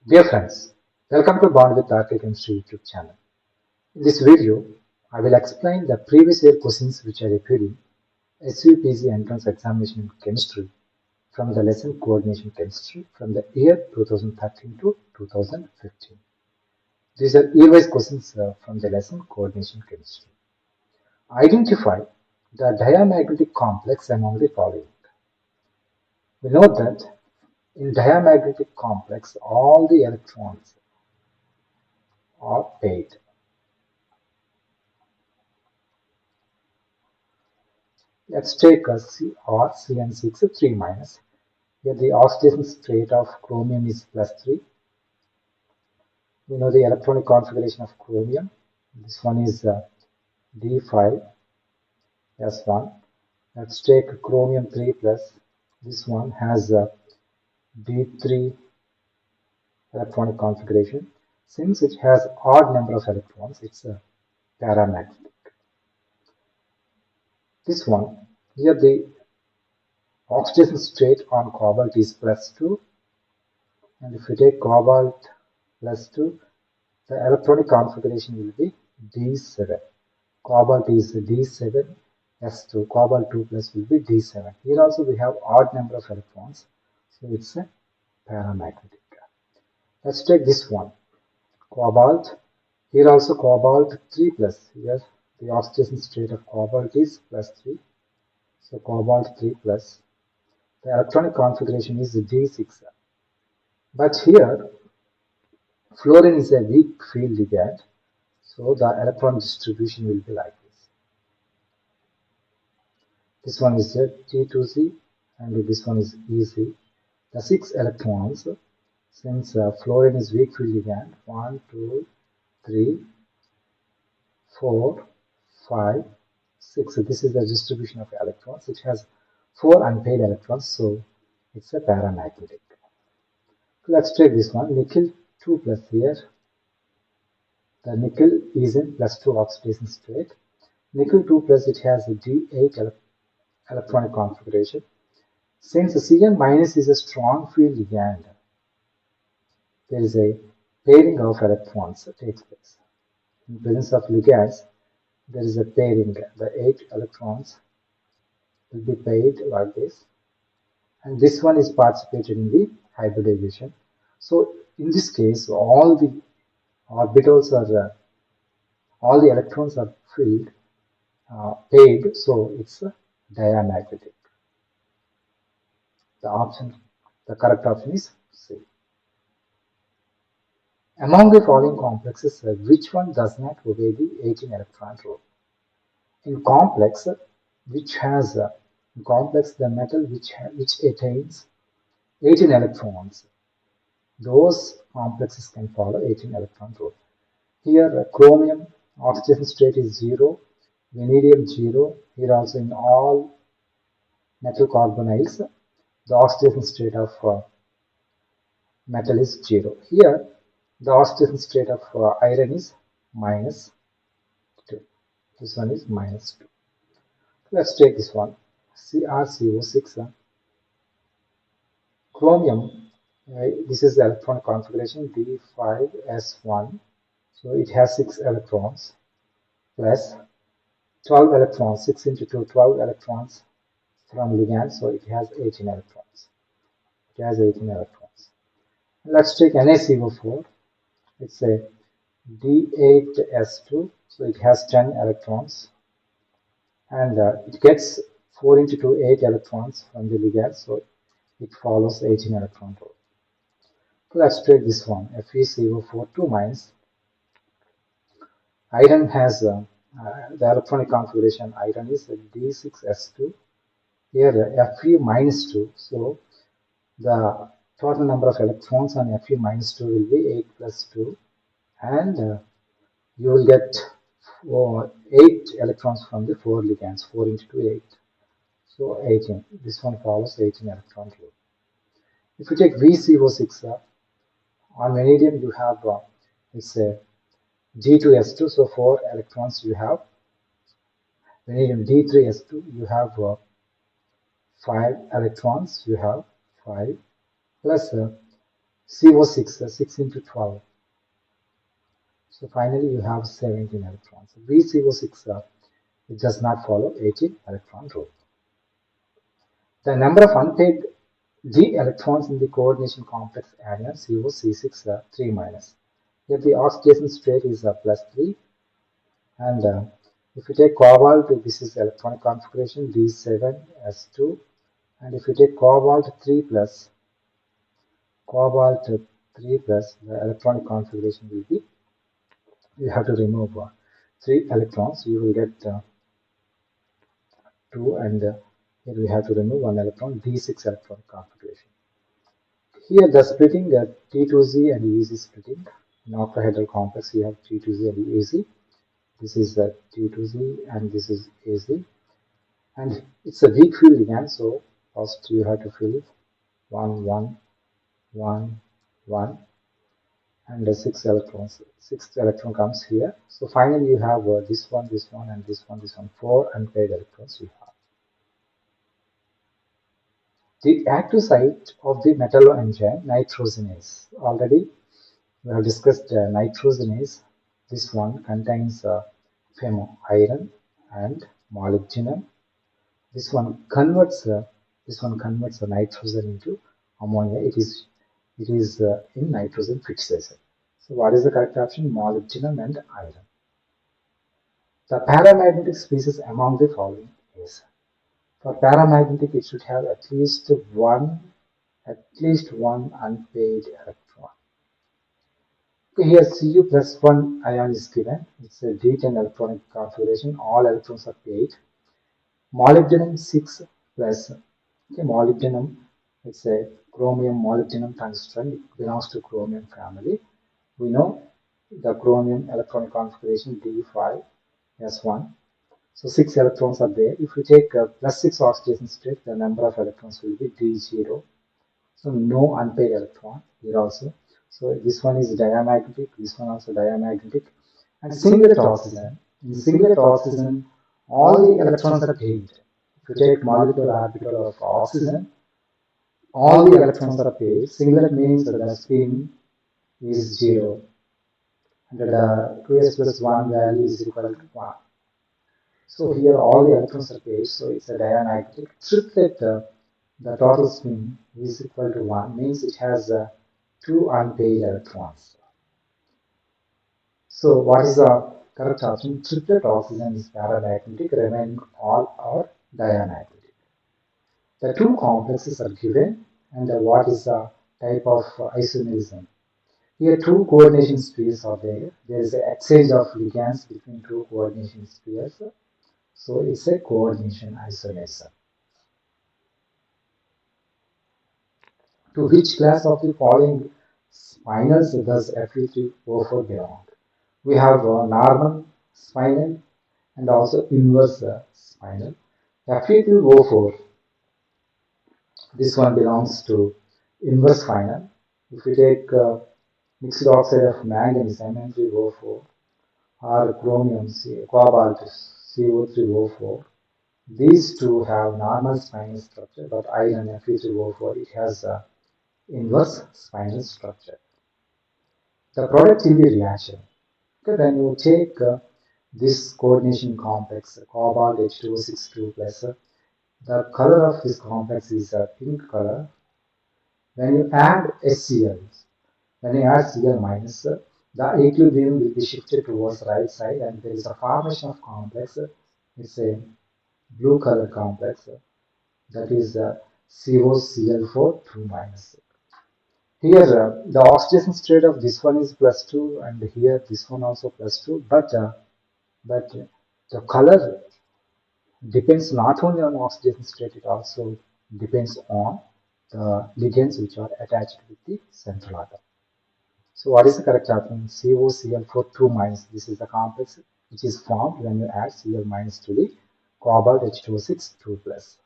Dear friends, welcome to Bond with Arctic Chemistry YouTube channel. In this video, I will explain the previous year questions which are appeared in SUPC entrance examination in chemistry from the lesson coordination chemistry from the year 2013 to 2015. These are year-wise questions from the lesson coordination chemistry. Identify the diamagnetic complex among the following. We know that in diamagnetic complex all the electrons are paired. Let's take a Cn6 3 minus. Here the oxidation state of chromium is +3. We know the electronic configuration of chromium. This one is D5S1. Let's take chromium 3 plus. This one has D3 electronic configuration. Since it has odd number of electrons, it's a paramagnetic. This one, here the oxidation state on cobalt is +2. And if we take cobalt +2, the electronic configuration will be D7. Cobalt is D7, S2, cobalt 2 plus will be D7. Here also we have odd number of electrons, so it's a paramagnetic. Let's take this one, cobalt. Here also cobalt 3 plus. Here the oxidation state of cobalt is +3, so cobalt 3 plus. The electronic configuration is D6. But here fluorine is a weak field ligand, so the electron distribution will be like this. This one is T2C and this one is EC. The 6 electrons, since fluorine is weak field ligand, 1, 2, 3, 4, 5, 6. So this is the distribution of electrons. It has 4 unpaired electrons, so it's a paramagnetic. Let's take this one, nickel 2 plus here. The nickel is in +2 oxidation state. Nickel 2 plus, it has a D8 electronic configuration. Since Cn minus is a strong field ligand, there is a pairing of electrons that takes place. In presence of ligands, there is a pairing. The 8 electrons will be paired like this. And this one is participated in the hybridization. So in this case, all the orbitals are all the electrons are filled, paired, so it's diamagnetic. The correct option is C. Among the following complexes, which one does not obey the 18 electron rule? In complex, the metal which attains 18 electrons, those complexes can follow 18 electron rule. Here, chromium oxidation state is 0, vanadium 0. Here also in all metal carbonyls, the oxidation state of metal is 0. Here, the oxidation state of iron is -2. This one is -2. Let's take this one, CrCO6. Chromium, this is the electron configuration D5S1. So it has 6 electrons plus 12 electrons, 6 into 2, 12 electrons from ligand, so it has 18 electrons. It has 18 electrons. Let's take NaCO4. It's a D8S2, so it has 10 electrons. And it gets 4 into 2, 8 electrons from the ligand, so it follows 18 electron rule. So let's take this one, FeCO4 2 minus. Iron has the electronic configuration. Iron is D6S2. Here Fe minus 2. So the total number of electrons on Fe minus 2 will be 8 plus 2. And you will get 8 electrons from the 4 ligands. 4 into 2, 8. So 18. This one follows 18 electron rule. If you take VCO6, on vanadium you have it's a G2S2, so 4 electrons you have. Vanadium D3S2, you have 5 electrons, you have 5 plus CO6, 6 into 12. So finally you have 17 electrons. VCO6, it does not follow 18 electron rule. The number of unpaired d electrons in the coordination complex anion COC6 3 minus. Here the oxidation state is plus 3, and if you take cobalt, this is electronic configuration D7S2, and if you take cobalt 3 plus, the electronic configuration will be, you have to remove 3 electrons, you will get 2, and here we have to remove 1 electron, D6 electronic configuration. Here the splitting T2Z and EZ splitting. In octahedral complex you have T2Z and EZ. This is T2Z and this is AZ. And it's a weak field again, so first you have to fill 1, 1, 1, 1, and 6 electrons. 6th electron comes here. So finally you have this one, and this one, 4 unpaired electrons you have. The active site of the metalloenzyme nitrogenase. Already we have discussed nitrogenase. This one contains iron and molybdenum. This one converts the nitrogen into ammonia. It is in nitrogen fixation. So what is the correct option? Molybdenum and iron. The paramagnetic species among the following is, for paramagnetic it should have at least one unpaired electron. Okay, here Cu plus 1 ion is given. It's a D10 electronic configuration. All electrons are paired. Molybdenum 6 plus, okay, molybdenum, it's a chromium molybdenum tungsten. It belongs to chromium family. We know the chromium electronic configuration D5S1. So 6 electrons are there. If we take plus 6 oxidation state, the number of electrons will be D0. So no unpaired electron here also. So this one is diamagnetic, this one also diamagnetic. And singlet oxygen. In singlet oxygen, all the electrons are paired. If you take molecular orbital of oxygen, all the electrons are paired. Singlet means that the spin is 0. And the 2s plus 1 value is equal to 1. So here all the electrons are paired, so it's a diamagnetic. Triplet, the total spin is equal to 1, means it has 2 unpaired electrons. So what is the correct option? Triplet oxygen is paramagnetic, remaining all are diamagnetic. The two complexes are given, and what is the type of isomerism? Here two coordination spheres are there. There is an exchange of ligands between two coordination spheres. So it's a coordination isomerism. To which class of the following spinels does Fe3O4 belong? We have normal spinel and also inverse spinel. Fe3O4, this one belongs to inverse spinel. If we take mixed oxide of manganese Mn3O4 or chromium cobalt CO3O4, these two have normal spinal structure, but iron Fe3O4 it has inverse spinal structure. The product in the reaction. Okay, when you take this coordination complex, cobalt H2O6 plus, the color of this complex is a pink color. When you add HCl, when you add Cl minus, the equilibrium will be shifted towards right side, and there is a formation of complex. It's a blue color complex, that is COCl4 2 minus. Here the oxidation state of this one is plus 2, and here this one also plus 2, but the color depends not only on oxidation state, it also depends on the ligands which are attached with the central atom. So what is the correct option? COCl4 2 minus. This is the complex which is formed when you add Cl minus to the cobalt H2O6 2 plus.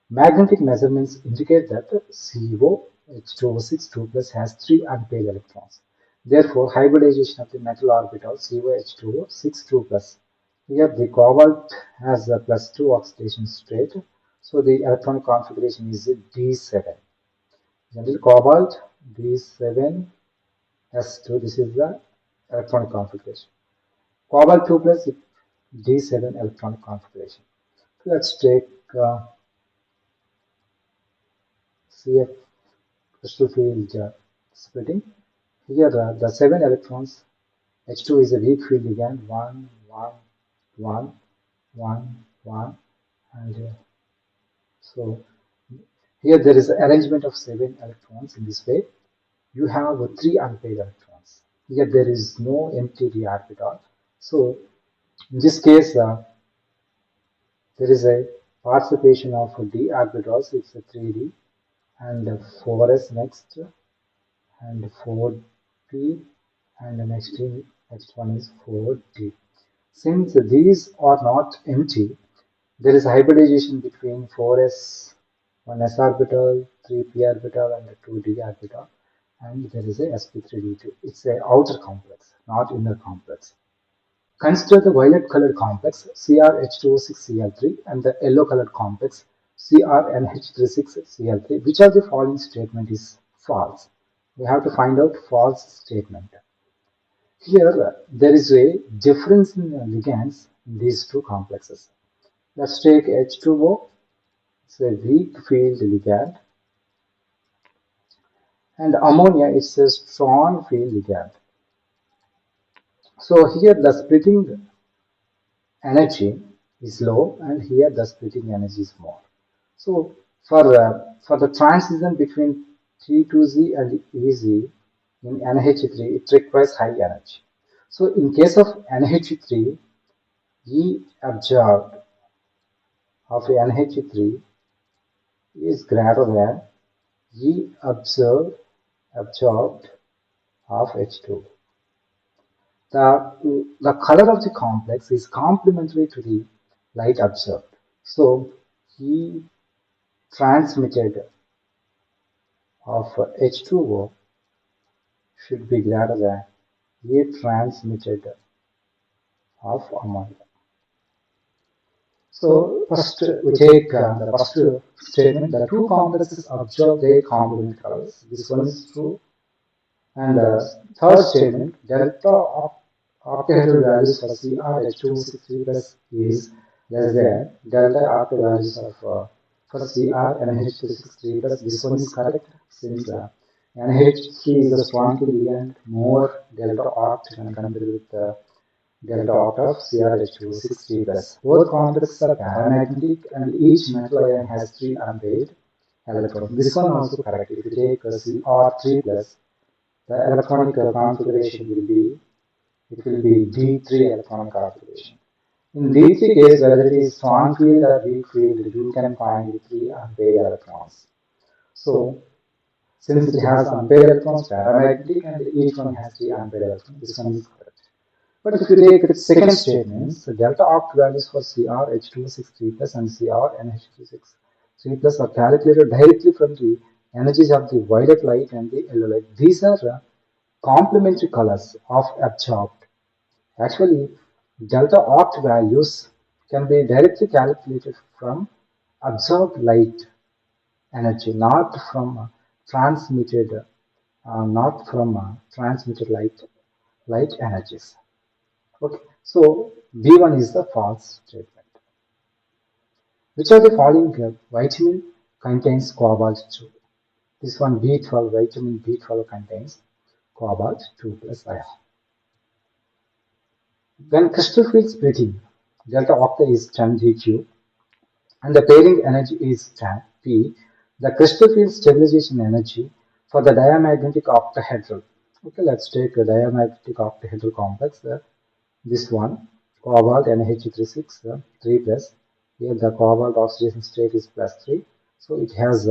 Magnetic measurements indicate that CO H2O6 2 plus has 3 unpaired electrons. Therefore, hybridization of the metal orbital COH2O6 2 plus. Here the cobalt has a plus 2 oxidation state, so the electronic configuration is D7. Generally cobalt D7 S2. This is the electronic configuration. Cobalt 2 plus D7 electronic configuration. So let's take CF crystal field splitting. Here the 7 electrons, H2 is a weak field ligand, 1, 1, 1, 1, 1, and so here there is an arrangement of 7 electrons in this way. You have 3 unpaired electrons. Here there is no empty d orbital. So in this case, there is a participation of d orbitals. It's a 3d and 4s next, and 4p, and the next one is 4d. Since these are not empty, there is hybridization between 4s, 1s orbital, 3p orbital, and 2d orbital, and there is a sp3d2. It's an outer complex, not inner complex. Consider the violet colored complex CrH2O6Cl3 and the yellow colored complex CrNH36Cl3. Which of the following statement is false? We have to find out false statement. Here there is a difference in ligands in these two complexes. Let's take H2O. It's a weak field ligand, and ammonia is a strong field ligand. So here the splitting energy is low, and here the splitting energy is more. So for the transition between T2Z and EZ in NH3, it requires high energy. So in case of NH3, E absorbed of NH3 is greater than E absorbed of H2. The color of the complex is complementary to the light absorbed. So E transmitted of H2O should be greater than E transmitted of ammonia. So first we take the first statement: the two complexes absorb their complementary colors. This one is true. And the third statement: delta octahedral values for CrH263 plus is less than delta octal values of for CrNH263 plus. This one is correct, since NH3 is a strong ligand, more delta oct when compared with delta oct of CrH263 plus. Both complexes are paramagnetic, and each metal ion has 3 unpaired electrons. This one also correct. If you take Cr3 plus, the electronic configuration will be D3 electronic configuration. In D3 case, whether it is strong field or weak field, you can find the 3 unpaired electrons. So since it has unpaired electrons, paramagnetic, and each one has 3 unpaired electrons, this one is correct. But if you take the second statement, the delta oct values for CrH263 plus and CrNH263 plus are calculated directly from the energies of the violet light and the yellow light. These are complementary colors of absorbed. Actually, delta oct values can be directly calculated from absorbed light energy, not from transmitted light energies. Okay, so B1 is the false statement. Which of the following vitamin contains cobalt 2? This one, B12, vitamin B12 contains cobalt 2 plus ion. When crystal field splitting, delta octa is 10 GQ and the pairing energy is 10 P. The crystal field stabilization energy for the diamagnetic octahedral. Okay, let's take a diamagnetic octahedral complex. This one, cobalt NH36 3 plus. Here the cobalt oxidation state is +3, so it has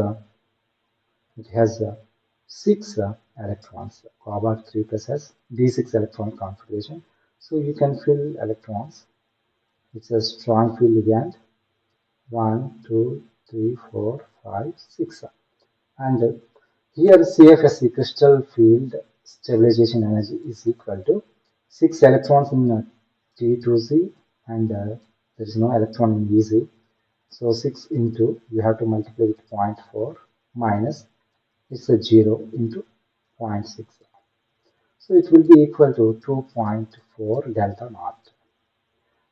6 electrons. Cobalt 3 plus has D6 electron configuration. So you can fill electrons. It's a strong field ligand. 1, 2, 3, 4, 5, 6. And here CFSE crystal field stabilization energy is equal to 6 electrons in T2Z, and there is no electron in EZ. So 6 into, you have to multiply with 0.4 minus, it's a 0 into 0.6. So it will be equal to 2.4 delta naught.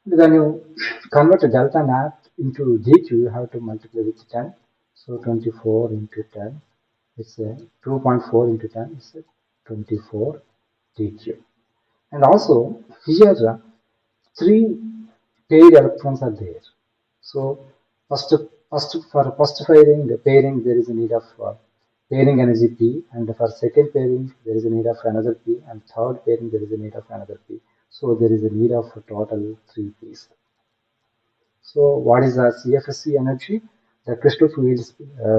When you convert delta naught into dq, you have to multiply with 10. So 24 into 10, it's a 2.4 into 10 is a 24 dq. And also here three paired electrons are there. So first pairing, the pairing there is a need of pairing energy P, and for second pairing there is a need of another P, and third pairing there is a need of another P. So there is a need of a total 3 P's. So what is the CFSE energy? The crystal field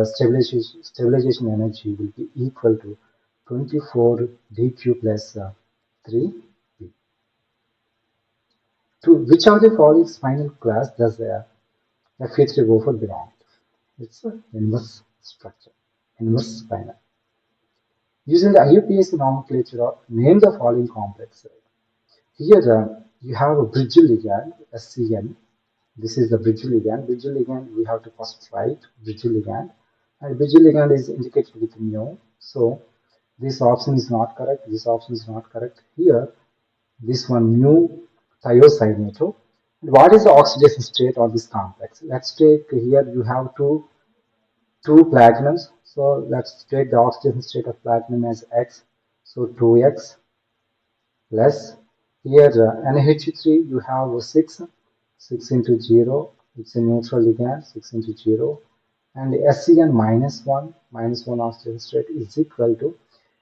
stabilization energy will be equal to 24 dq plus 3 P. To which of the following spinal class does Fe3O4 belong? It's an inverse structure, inverse spinal. Using the IUPAC nomenclature, name the following complex. Here you have a bridge ligand, SCN. This is the bridge ligand. Bridge ligand, we have to first write bridge ligand. And bridge ligand is indicated with mu. So this option is not correct. This option is not correct. Here, this one mu thiocyanate. What is the oxidation state of this complex? Let's take here you have two platinums. So let's take the oxidation state of platinum as X. So 2X plus here NH3 you have 6 into 0. It's a neutral ligand 6 into 0. And SCN minus 1 oxidation state is equal to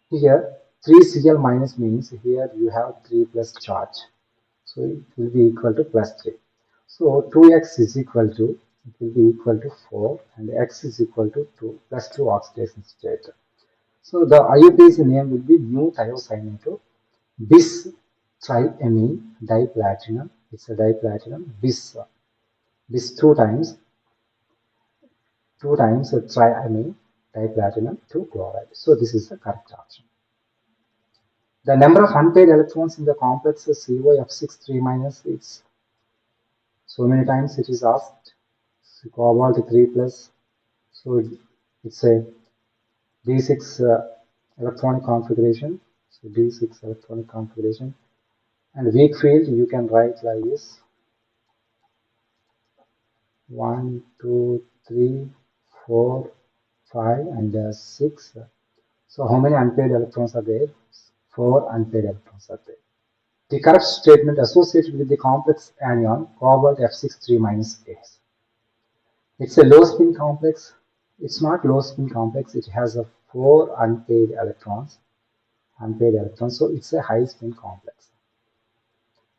here 3Cl minus means here you have 3 plus charge. So it will be equal to plus 3. So 2x is equal to, it will be equal to 4 and x is equal to 2 plus 2 oxidation state. So the IUPAC name will be mu thiocyanate bis triamine diplatinum. It's a diplatinum bis two times triamine diplatinum 2 chloride. So this is the correct option. The number of unpaired electrons in the complex is COF6 3 minus. It's so many times it is asked. So cobalt 3 plus. So it's a D6 electronic configuration. So D6 electronic configuration. And weak field you can write like this. 1, 2, 3, 4, 5 and 6. So how many unpaired electrons are there? 4 unpaired electrons are there. The correct statement associated with the complex anion cobalt F6 3 minus is. It's a low spin complex. It's not low spin complex. It has a 4 unpaired electrons. So it's a high spin complex.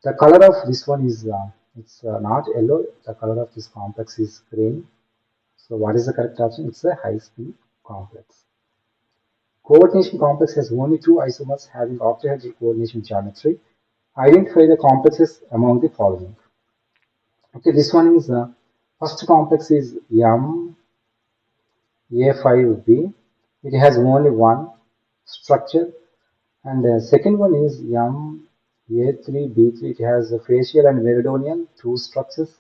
The color of this one is it's not yellow. The color of this complex is green. So what is the correct option? It's a high spin complex. Coordination complex has only two isomers having octahedral coordination geometry. Identify the complexes among the following. Okay, this one is first complex is M A5B. It has only one structure, and the second one is M A3B3. It has a facial and meridonial two structures,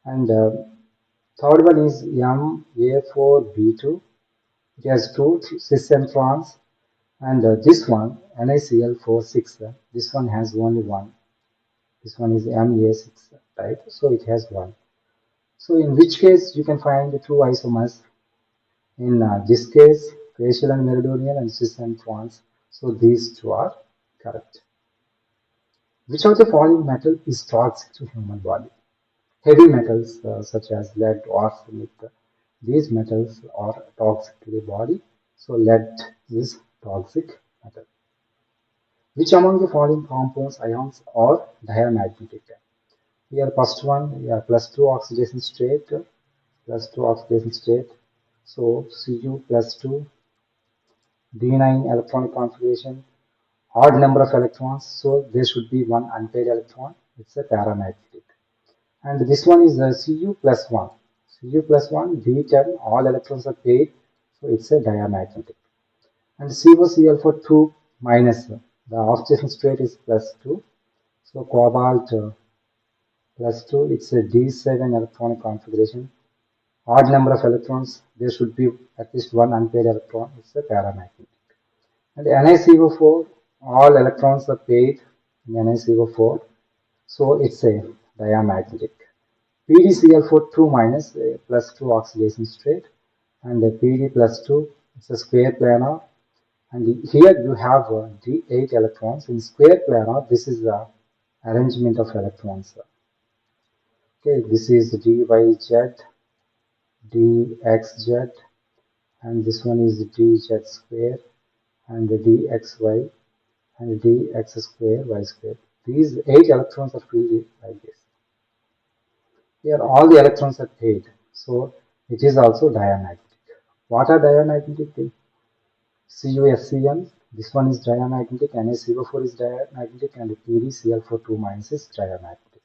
and third one is M A4B2. It has two cis centrons, and this one NaCl46. This one has only one. This one is Ma6, right? So it has one. So in which case you can find the two isomers. In this case, facial and meridonial and cis and trans. So these two are correct. Which of the following metal is toxic to human body? Heavy metals such as lead, arsenic, these metals are toxic to the body. So lead is toxic metal. Which among the following compounds ions are diamagnetic? Here first one, yeah, +2 oxidation state, +2 oxidation state. So Cu +2, D9 electronic configuration, odd number of electrons. So there should be one unpaired electron. It's a paramagnetic. And this one is Cu +1. Cu +1, D10, all electrons are paired. So it's a diamagnetic. And COCl for 2 minus, the oxidation state is +2. So cobalt +2, it's a D7 electronic configuration. Odd number of electrons, there should be at least one unpaired electron. It's a paramagnetic. And NaCO4, all electrons are paired in NaCO4, so it's a diamagnetic. PdCl4 2 minus plus 2 oxidation state, and Pd plus 2, it's a square planar, and here you have d8 electrons. In square planar, this is the arrangement of electrons. Okay, this is dyz, dxz, and this one is dz square, and dxy, and dx square, y square. These 8 electrons are filled like this. Here all the electrons are paired, so it is also diamagnetic. What are diamagnetic? CuSCN, this one is diamagnetic, NaCO4 is diamagnetic, and PdCl4 2 minus is diamagnetic.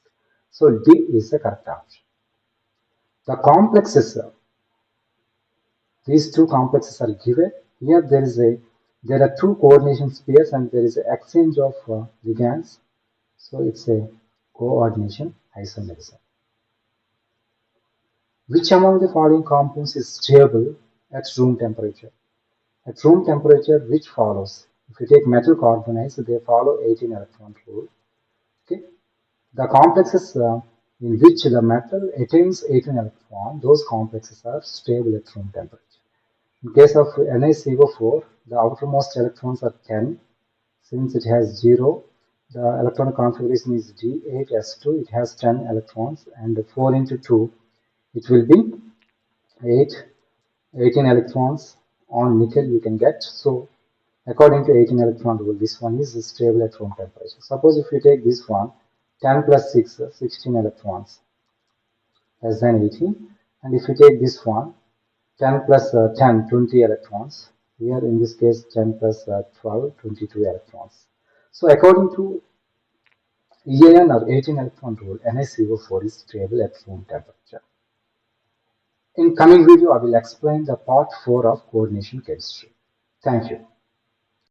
So D is the correct option. The complexes, these two complexes are given. Here there are two coordination pairs and there is an exchange of ligands. So it's a coordination isomerism. Which among the following compounds is stable at room temperature? At room temperature, which follows? If you take metal carbonides, they follow 18 electron rule. Okay, the complexes in which the metal attains 18 electron, those complexes are stable at room temperature. In case of NaCO4, the outermost electrons are 10. Since it has 0, the electron configuration is D8S2. It has 10 electrons, and 4 into 2, it will be 18 electrons on nickel you can get. So according to 18 electron rule, this one is stable at room temperature. Suppose if you take this one, 10 plus 6, 16 electrons, less than 18. And if you take this one, 10 plus 10, 20 electrons. Here in this case, 10 plus 12, 22 electrons. So according to EAN or 18 electron rule, NaCO4 is stable at room temperature. In coming video, I will explain the part 4 of coordination chemistry. Thank you.